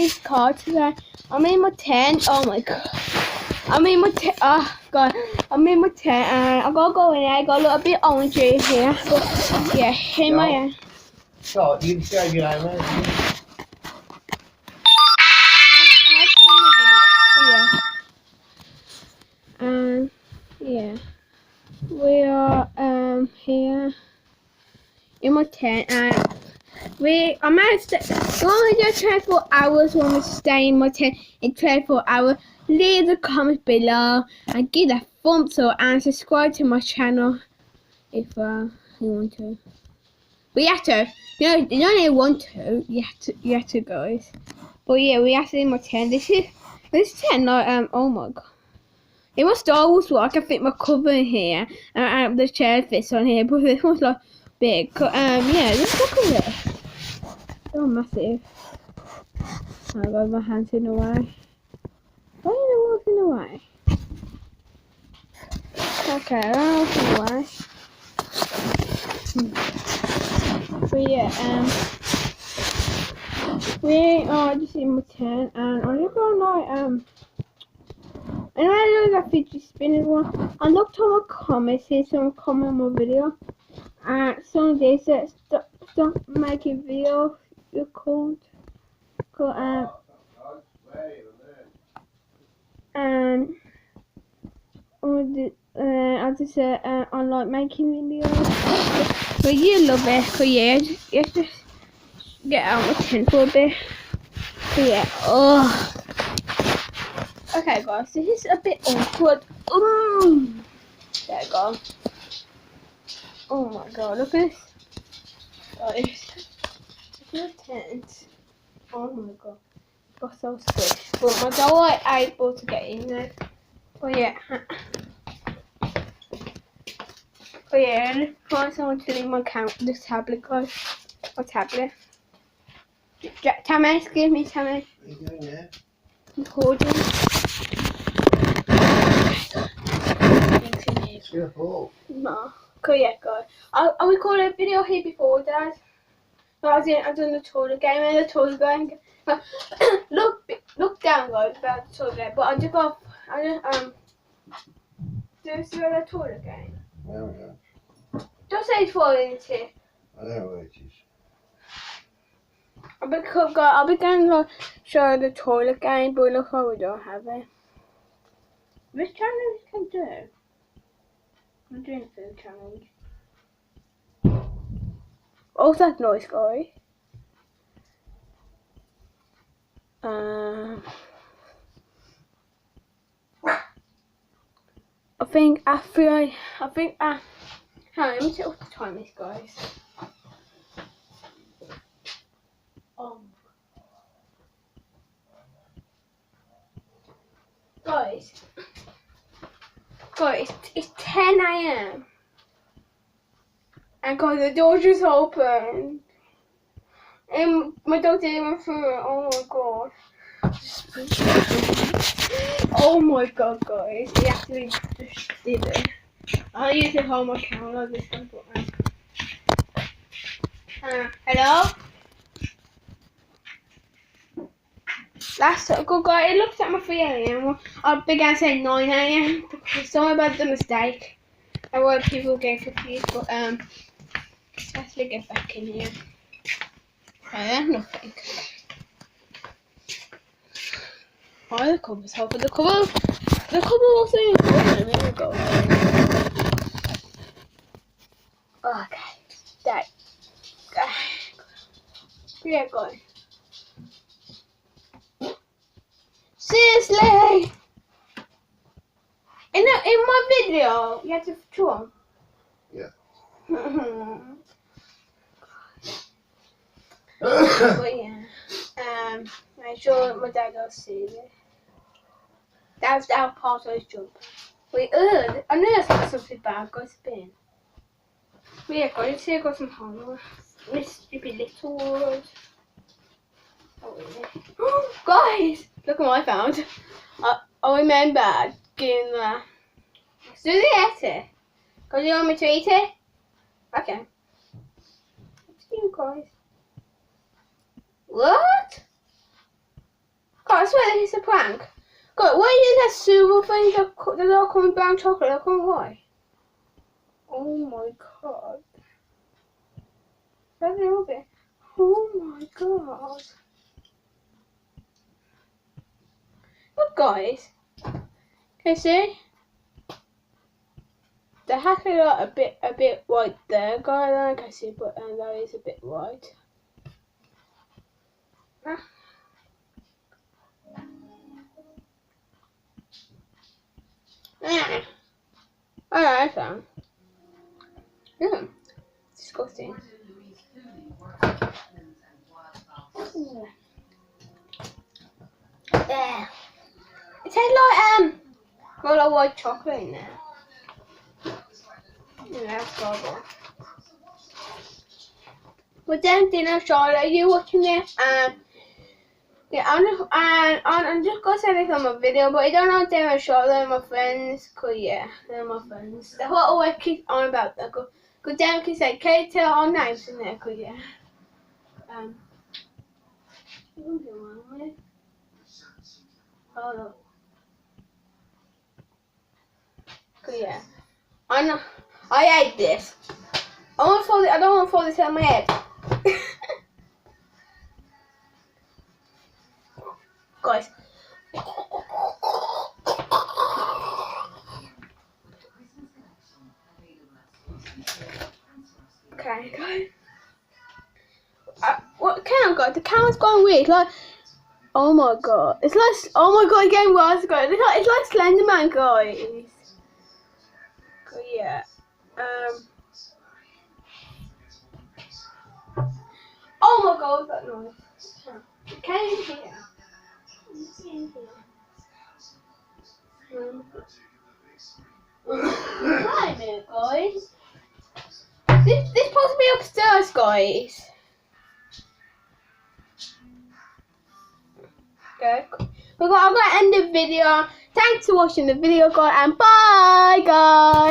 this car today. I'm in my tent. Oh my god. I'm in my tent. Oh god. I'm in my tent and I gotta go in there. I got a little bit orangey here. But yeah, in my hand. So, you can share your island. Yeah. We are here in my tent and I might stay. We only do 24 hours when we stay in my tent in 24 hours. Leave the comments below and give a thumbs up and subscribe to my channel if you want to. But you have to. You don't really want to. You have to, guys. But yeah, we have to in my tent. This tent, like oh my god. It was Star Wars one. I can fit my cover in here and the chair fits on here, but this one's like big. Yeah, just look at it. So massive. Oh god, my hand's in the way. Why are you walking away? Okay, I'm walking away. But yeah, we are just in my tent and I just got like and I know that fidget spinning one. I looked on my comments, see some comment on my video. And some of they said stop making videos. You're called. And I just said I like making videos. But you love it. But yeah, just get out of my tent for a bit. But yeah. Oh. Okay, guys. So this is a bit awkward. There you go. Oh my god, look at this. Guys, look at the tent. Oh my god. Got so squished. But my dog was able to get in there. But yeah. But yeah, let's find someone to leave my this tablet, guys. My tablet. Tammy, excuse me, Tammy. What are you doing there? Recording. It's your fault. No. Okay, yeah, guys. I recorded a video here before, Dad. I've done the toilet game and the toilet game. Look down, guys, about the toilet game. But I just do you see the toilet game? No, no. Don't say it's falling into it. I know where it is. I'll be going to show the toilet game, but look how we don't have it. Which challenge can do? I'm doing a food challenge. Oh, that noise, guys. I think hang on, let me check what the time is, guys. Guys, it's 10 a.m. And guys, the door just opened. And my dog didn't even through it. Oh my god. Oh my god, guys. He actually just did it. I'll use it on my camera this one. Hello? Last good guy, it looks at my 3 a.m. I began saying 9 a.m. because someone about the mistake. I want people get confused, but let's actually get back in here. Nothing. Oh, the cover's open. The cover also important. There we go. Okay. That. Yeah, go. Seriously! In my video, you have to draw. Yeah. But yeah, make sure my dad does see it. That's our part of his jump. Wait, I knew that's not something bad, got spin. But yeah, guys, here got some homework. This stupid little world. Oh, yeah. Guys, look what I found. I remember getting the. Let's do the essay. Cause you want me to eat it? Okay. See you guys. What? swear this is a prank. God, what is that silver thing? They're not coming brown chocolate, they're coming white. Oh my god. That's a little bit. Oh my god. Look guys. Can you see? They're actually like a bit white there, guys. I can see, but that is a bit white. Ah. Oh, I found. Yeah, disgusting. Yeah. It tastes like got a white chocolate in there. Yeah, that's horrible. But then dinner, Charlotte, are you watching this? Yeah, I'm just gonna say this on my video, but I don't know if they're Charlotte and my friends, cause yeah, they're my friends. That's what I always keep on about that. Cause Dan can say, can you tell our names in there? Cause yeah. Oh, cause yeah. I know. I hate this. I don't want to fall this on my head. Guys. Okay, guys. What camera, guys? The camera's going weird. Like, oh my god, it's like, oh my god, getting worse, guys. It's like Slenderman, guys. Yeah. Oh my god, what's that noise? Can you hear? Hi there, guys. This supposed to be upstairs, guys. Okay. I'm gonna end the video. Thanks for watching the video, guys, and bye, guys.